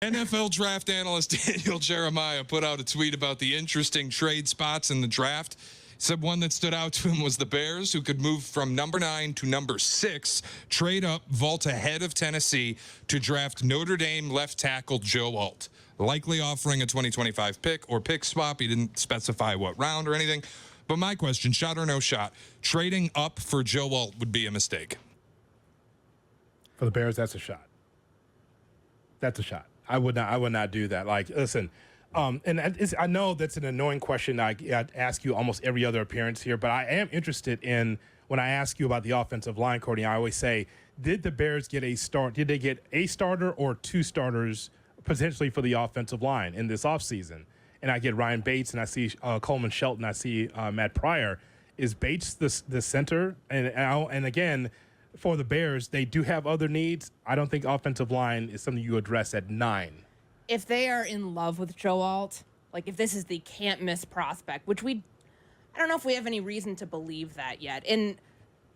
NFL draft analyst Daniel Jeremiah put out a tweet about the interesting trade spots in the draft. He said one that stood out to him was the Bears, who could move from number 9 to number 6, trade up, vault ahead of Tennessee to draft Notre Dame left tackle Joe Alt, likely offering a 2025 pick or pick swap. He didn't specify what round or anything. But my question, shot or no shot, trading up for Joe Alt would be a mistake. For the Bears, that's a shot. That's a shot. I would not do that. Like, listen, I know that's an annoying question. I ask you almost every other appearance here, but I am interested in, when I ask you about the offensive line, Courtney, I always say, did the Bears get a start? Did they get a starter or 2 starters potentially for the offensive line in this offseason? And I get Ryan Bates, and I see Coleman Shelton, I see Matt Pryor. Is Bates the center? And again, for the Bears, they do have other needs. I don't think offensive line is something you address at 9. If they are in love with Joe Alt, like if this is the can't-miss prospect, which I don't know if we have any reason to believe that yet. And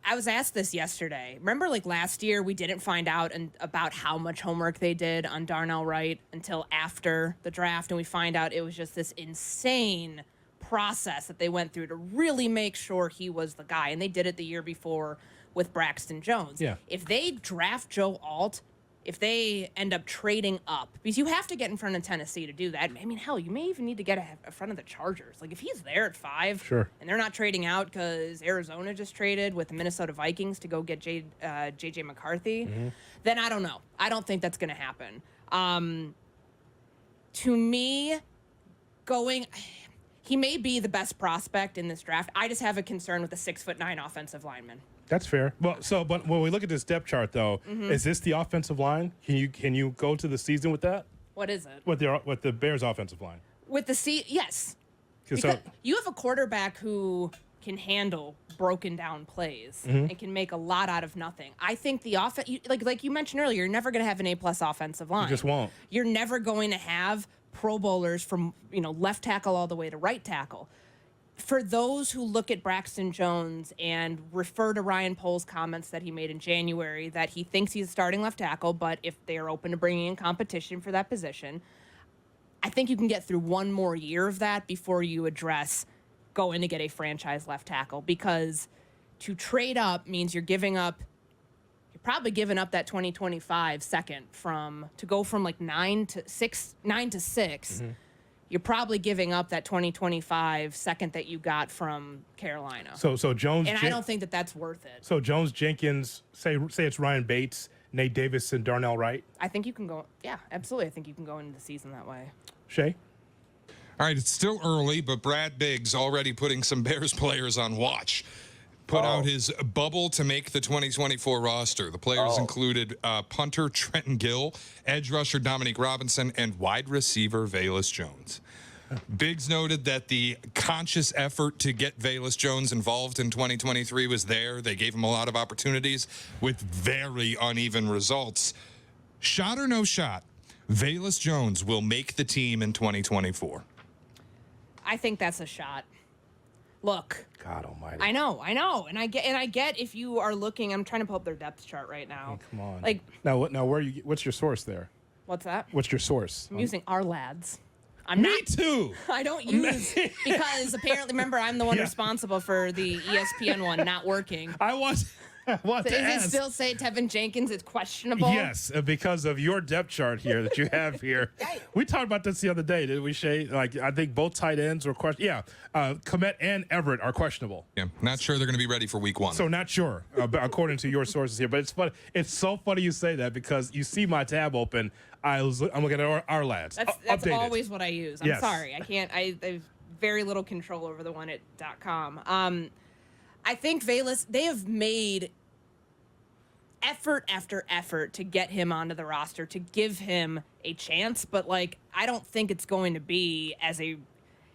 I was asked this yesterday. Remember, like last year, we didn't find out about how much homework they did on Darnell Wright until after the draft, and we find out it was just this insane process that they went through to really make sure he was the guy. And they did it the year before with Braxton Jones. Yeah. If they draft Joe Alt, if they end up trading up, because you have to get in front of Tennessee to do that. I mean, hell, you may even need to get in front of the Chargers. Like, if he's there at 5, sure, and they're not trading out because Arizona just traded with the Minnesota Vikings to go get J.J. McCarthy, then I don't know. I don't think that's going to happen. To me, he may be the best prospect in this draft. I just have a concern with the 6'9" offensive lineman. That's fair. Well, but when we look at this depth chart, though, is this the offensive line? Can you go to the season with that? What is it? With the Bears' offensive line? Yes. Because you have a quarterback who can handle broken down plays and can make a lot out of nothing. I think the offense, like you mentioned earlier, you're never going to have an A+ offensive line. You just won't. You're never going to have Pro Bowlers from left tackle all the way to right tackle. For those who look at Braxton Jones and refer to Ryan Pohl's comments that he made in January that he thinks he's a starting left tackle, but if they are open to bringing in competition for that position, I think you can get through one more year of that before you address going to get a franchise left tackle, because to trade up means you're probably giving up that 2025 second to go from like 9 to 6. You're probably giving up that 2025 second that you got from Carolina. So Jones, and I don't think that that's worth it. So Jones, Jenkins, say it's Ryan Bates, Nate Davis, and Darnell Wright. I think you can go. Yeah, absolutely. I think you can go into the season that way. Shay? All right, it's still early, but Brad Biggs already putting some Bears players on watch. Put out his bubble to make the 2024 roster. The players included punter Trenton Gill, edge rusher Dominique Robinson, and wide receiver Velus Jones. Biggs noted that the conscious effort to get Velus Jones involved in 2023 was there. They gave him a lot of opportunities with very uneven results. Shot or no shot, Velus Jones will make the team in 2024. I think that's a shot. Look, God almighty. I know, and I get if you are looking. I'm trying to pull up their depth chart right now. Oh, come on. Like now, what's your source there? What's that? What's your source? I'm using our lads. Me too. I don't use because apparently, remember, I'm the one responsible for the ESPN one not working. I want to Does ask. it still say Tevin Jenkins is questionable? Yes, because of your depth chart here that you have here. We talked about this the other day, didn't we, Shay? Like, I think both tight ends were questionable. Yeah, Komet and Everett are questionable. Yeah, not sure they're going to be ready for week 1. So not sure, according to your sources here. But it's funny. It's so funny you say that because you see my tab open. I'm looking at our lads. That's always what I use. I'm Yes. sorry. I can't. I have very little control over the one at .com. I think Velus, they have made effort after effort to get him onto the roster, to give him a chance, but like I don't think it's going to be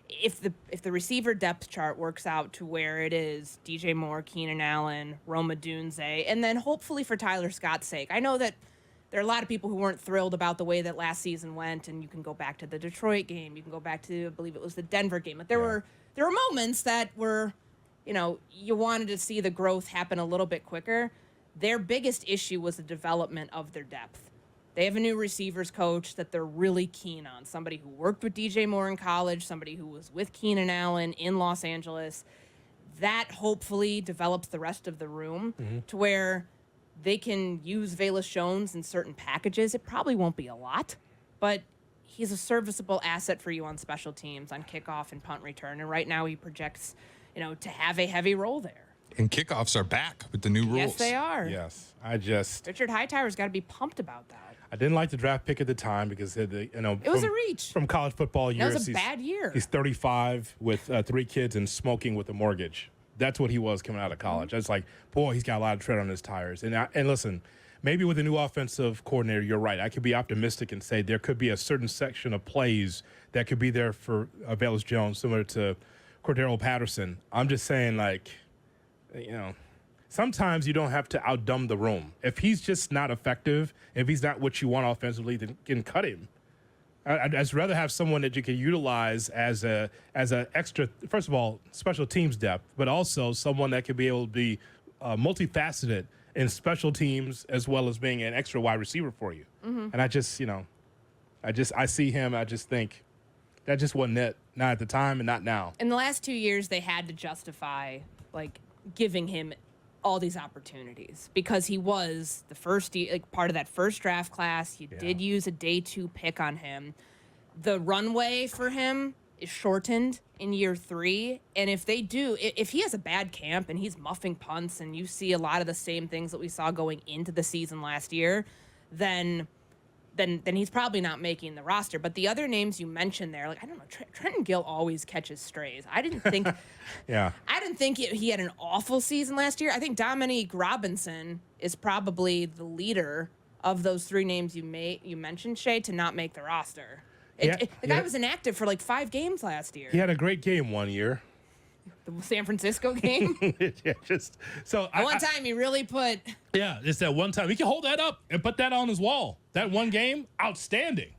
if the receiver depth chart works out to where it is DJ Moore, Keenan Allen, Roma Dunze, and then hopefully for Tyler Scott's sake. I know that there are a lot of people who weren't thrilled about the way that last season went, and you can go back to the Detroit game, you can go back to, I believe it was the Denver game, but there were moments that were, you wanted to see the growth happen a little bit quicker. Their biggest issue was the development of their depth. They have a new receivers coach that they're really keen on, somebody who worked with DJ Moore in college, somebody who was with Keenan Allen in Los Angeles. That hopefully develops the rest of the room to where they can use Velus Jones in certain packages. It probably won't be a lot, but he's a serviceable asset for you on special teams, on kickoff and punt return. And right now he projects, to have a heavy role there. And kickoffs are back with the new rules. Yes, they are. Yes. Richard Hightower's got to be pumped about that. I didn't like the draft pick at the time because it was a reach from college football years. That was a bad year. He's 35 with 3 kids and smoking with a mortgage. That's what he was coming out of college. I was like, boy, he's got a lot of tread on his tires. And listen, maybe with a new offensive coordinator, you're right. I could be optimistic and say there could be a certain section of plays that could be there for Velus Jones, similar to Cordero Patterson. I'm just saying, sometimes you don't have to outdumb the room. If he's just not effective, if he's not what you want offensively, then you can cut him. I'd just rather have someone that you can utilize as a extra, first of all, special teams depth, but also someone that could be able to be multifaceted in special teams as well as being an extra wide receiver for you. And I see him. I just think that just wasn't it. Not at the time and not now. In the last 2 years, they had to justify giving him all these opportunities because he was the first, part of that first draft class. You did use a day 2 pick on him. The runway for him is shortened in year 3. And if he has a bad camp and he's muffing punts and you see a lot of the same things that we saw going into the season last year, then he's probably not making the roster. But the other names you mentioned there, I don't know, Trenton Gill always catches strays. I didn't think I didn't think he had an awful season last year. I think Dominique Robinson is probably the leader of those 3 names you mentioned, Shay, to not make the roster. The guy was inactive for 5 games last year. He had a great game one year. The San Francisco game? One time he really put... Yeah, it's that one time. He can hold that up and put that on his wall. That one game, outstanding.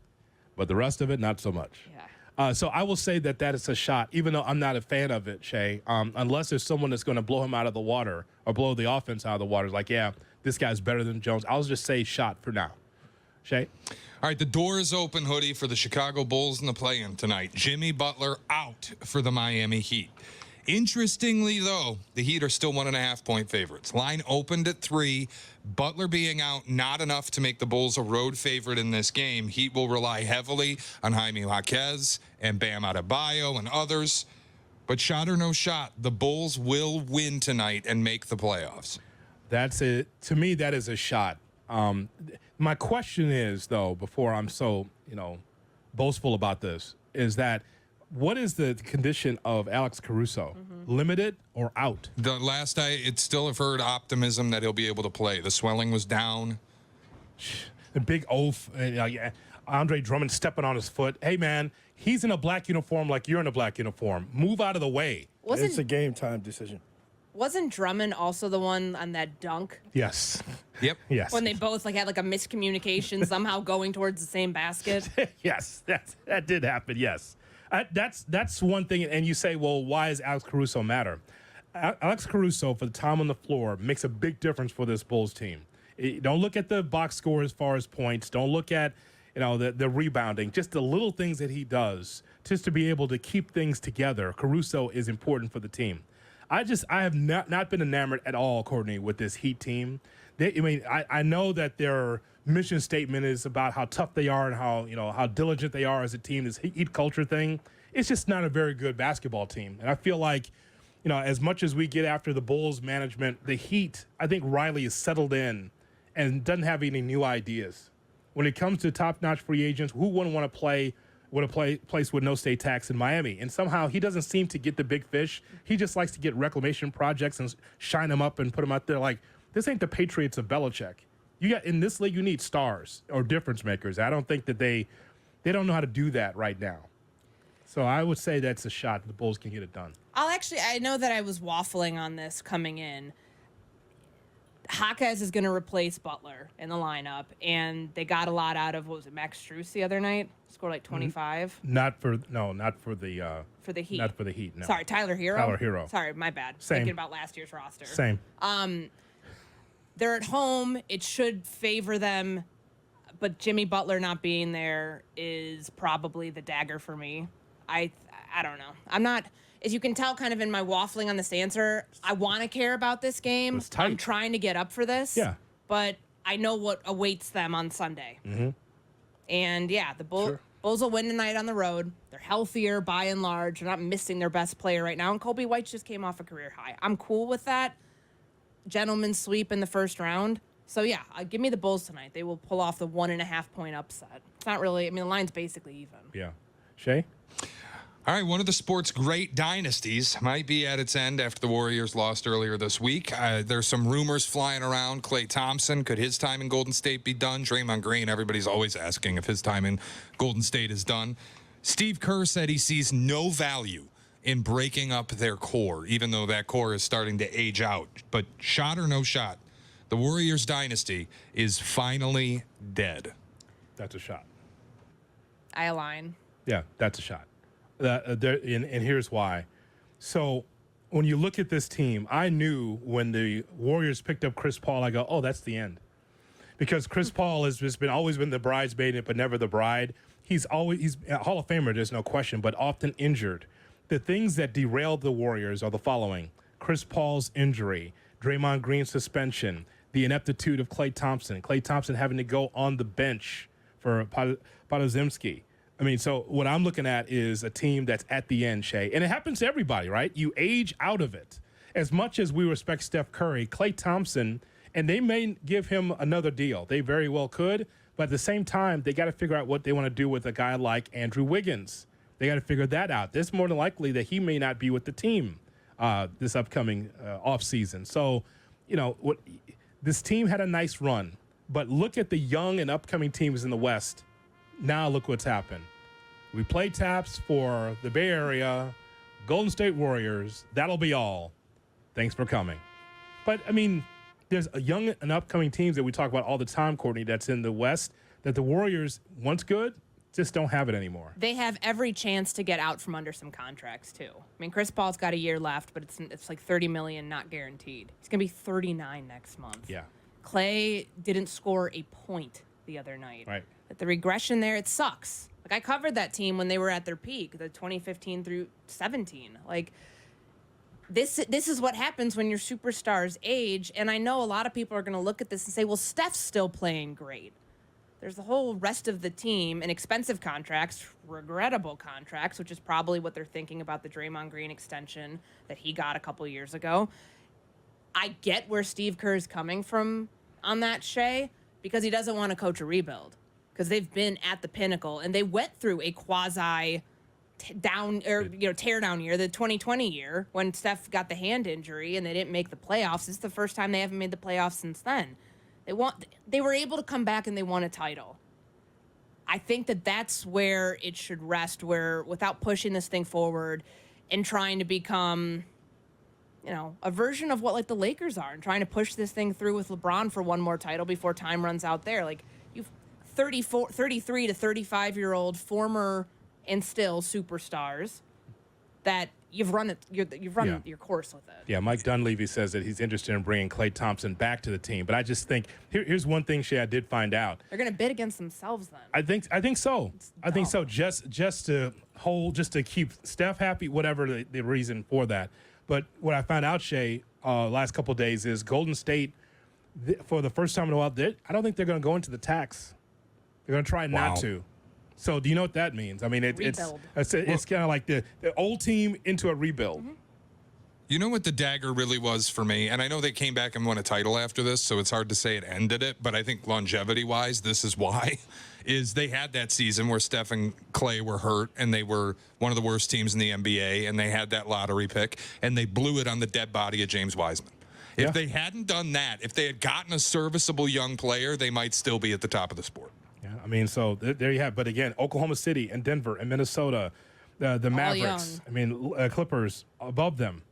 But the rest of it, not so much. Yeah. So I will say that is a shot, even though I'm not a fan of it, Shay, unless there's someone that's going to blow him out of the water or blow the offense out of the water. It's this guy's better than Jones. I'll just say shot for now. Shay? All right, the door is open, Hoodie, for the Chicago Bulls in the play-in tonight. Jimmy Butler out for the Miami Heat. Interestingly, though, the Heat are still 1.5-point favorites. Line opened at 3. Butler being out, not enough to make the Bulls a road favorite in this game. Heat will rely heavily on Jaime Jaquez and Bam Adebayo and others. But shot or no shot, the Bulls will win tonight and make the playoffs. That's it. To me, that is a shot. My question is, though, before I'm so, boastful about this, is that what is the condition of Alex Caruso? Limited or out? The last it's still have heard optimism that he'll be able to play. The swelling was down. The big oaf. Andre Drummond stepping on his foot. Hey, man, he's in a black uniform like you're in a black uniform. Move out of the way. It's a game time decision. Wasn't Drummond also the one on that dunk? Yes. Yep. Yes. When they both had a miscommunication, somehow going towards the same basket? Yes, that did happen, yes. That's one thing, and you say, well, why does Alex Caruso matter? Alex Caruso, for the time on the floor, makes a big difference for this Bulls team. Don't look at the box score as far as points. Don't look at the rebounding. Just the little things that he does, just to be able to keep things together. Caruso is important for the team. I have not been enamored at all, Courtney, with this Heat team. I know that their mission statement is about how tough they are and how diligent they are as a team. This Heat culture thing, it's just not a very good basketball team. And I feel like, as much as we get after the Bulls management, the Heat, I think Riley is settled in and doesn't have any new ideas. When it comes to top-notch free agents, who wouldn't want to play with a place with no state tax in Miami? And somehow he doesn't seem to get the big fish. He just likes to get reclamation projects and shine them up and put them out there. This ain't the Patriots of Belichick. In this league, you need stars or difference makers. I don't think that they don't know how to do that right now. So I would say that's a shot the Bulls can get it done. I know that I was waffling on this coming in. Jaquez is going to replace Butler in the lineup, and they got a lot out of, Max Strus the other night? Scored 25. Not for the For the Heat. Not for the Heat. No. Sorry, Tyler Hero. Tyler Hero. Sorry, my bad. Same. Thinking about last year's roster. Same. They're at home. It should favor them. but Jimmy Butler not being there is probably the dagger for me. I don't know. I'm not, as you can tell kind of in my waffling on this answer, I want to care about this game. It's tight. I'm trying to get up for this. Yeah. But I know what awaits them on Sunday. Mm-hmm. And, yeah, the Bulls will win tonight on the road. They're healthier by and large. They're not missing their best player right now. And Kobe White just came off a career high. I'm cool with that. Gentleman's sweep in the first round. So, yeah, give me the Bulls tonight. They will pull off the 1.5-point upset. It's not really, I mean, the line's basically even. Yeah. Shay? All right, one of the sport's great dynasties might be at its end after the Warriors lost earlier this week. There's some rumors flying around. Klay Thompson, could his time in Golden State be done? Draymond Green, everybody's always asking if his time in Golden State is done. Steve Kerr said he sees no value in breaking up their core, even though that core is starting to age out. But shot or no shot, the Warriors dynasty is finally dead. That's a shot. I align. Yeah, that's a shot. And here's why. So when you look at this team, I knew when the Warriors picked up Chris Paul, I go, oh, that's the end. Because Chris Paul has just always been the bridesmaid, but never the bride. He's a Hall of Famer, there's no question, but often injured. The things that derailed the Warriors are the following: Chris Paul's injury, Draymond Green's suspension, the ineptitude of Klay Thompson having to go on the bench for Podziemski. I mean, so what I'm looking at is a team that's at the end, Shay. And it happens to everybody, right? You age out of it. As much as we respect Steph Curry, Klay Thompson, and they may give him another deal. They very well could. But at the same time, they got to figure out what they want to do with a guy like Andrew Wiggins. They got to figure that out. It's more than likely that he may not be with the team this upcoming offseason. So, this team had a nice run. But look at the young and upcoming teams in the West. Now look what's happened. We play taps for the Bay Area, Golden State Warriors. That'll be all. Thanks for coming. But, I mean, there's a young and upcoming teams that we talk about all the time, Courtney, that's in the West, that the Warriors, once good, just don't have it anymore. They have every chance to get out from under some contracts, too. I mean, Chris Paul's got a year left, but it's like $30 million not guaranteed. He's going to be 39 next month. Yeah. Klay didn't score a point the other night. Right. But the regression there, it sucks. Like, I covered that team when they were at their peak, the 2015 through 17. Like, this is what happens when your superstars age. And I know a lot of people are going to look at this and say, well, Steph's still playing great. There's the whole rest of the team and expensive contracts, regrettable contracts, which is probably what they're thinking about the Draymond Green extension that he got a couple years ago. I get where Steve Kerr is coming from on that, Shay, because he doesn't want to coach a rebuild. Because they've been at the pinnacle and they went through a quasi tear down year, the 2020 year when Steph got the hand injury and they didn't make the playoffs. This is the first time they haven't made the playoffs since then. They were able to come back and they won a title. I think that's where it should rest, where without pushing this thing forward and trying to become, a version of what like the Lakers are and trying to push this thing through with LeBron for one more title before time runs out there. Like, 33 to 35-year-old former and still superstars that you've run your course with it. Yeah, Mike Dunleavy says that he's interested in bringing Klay Thompson back to the team. But I just think here's one thing, Shay, I did find out. They're going to bid against themselves then. I think so. I think so. Just to keep Steph happy, whatever the reason for that. But what I found out, Shay, last couple of days is Golden State, for the first time in a while, I don't think they're going to go into the tax. They're going to try not to. So do you know what that means? I mean, it's kind of like the old team into a rebuild. Mm-hmm. You know what the dagger really was for me? And I know they came back and won a title after this, so it's hard to say it ended it. But I think longevity-wise, this is why. Is they had that season where Steph and Klay were hurt, and they were one of the worst teams in the NBA, and they had that lottery pick, and they blew it on the dead body of James Wiseman. If they hadn't done that, if they had gotten a serviceable young player, they might still be at the top of the sport. Yeah, I mean, so there you have. But again, Oklahoma City and Denver and Minnesota, the Mavericks. I mean, Clippers above them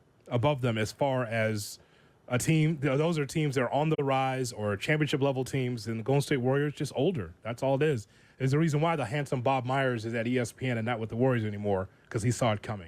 as far as a team. Those are teams that are on the rise or championship level teams. And the Golden State Warriors just older. That's all it is. There's a reason why the handsome Bob Myers is at ESPN and not with the Warriors anymore, because he saw it coming.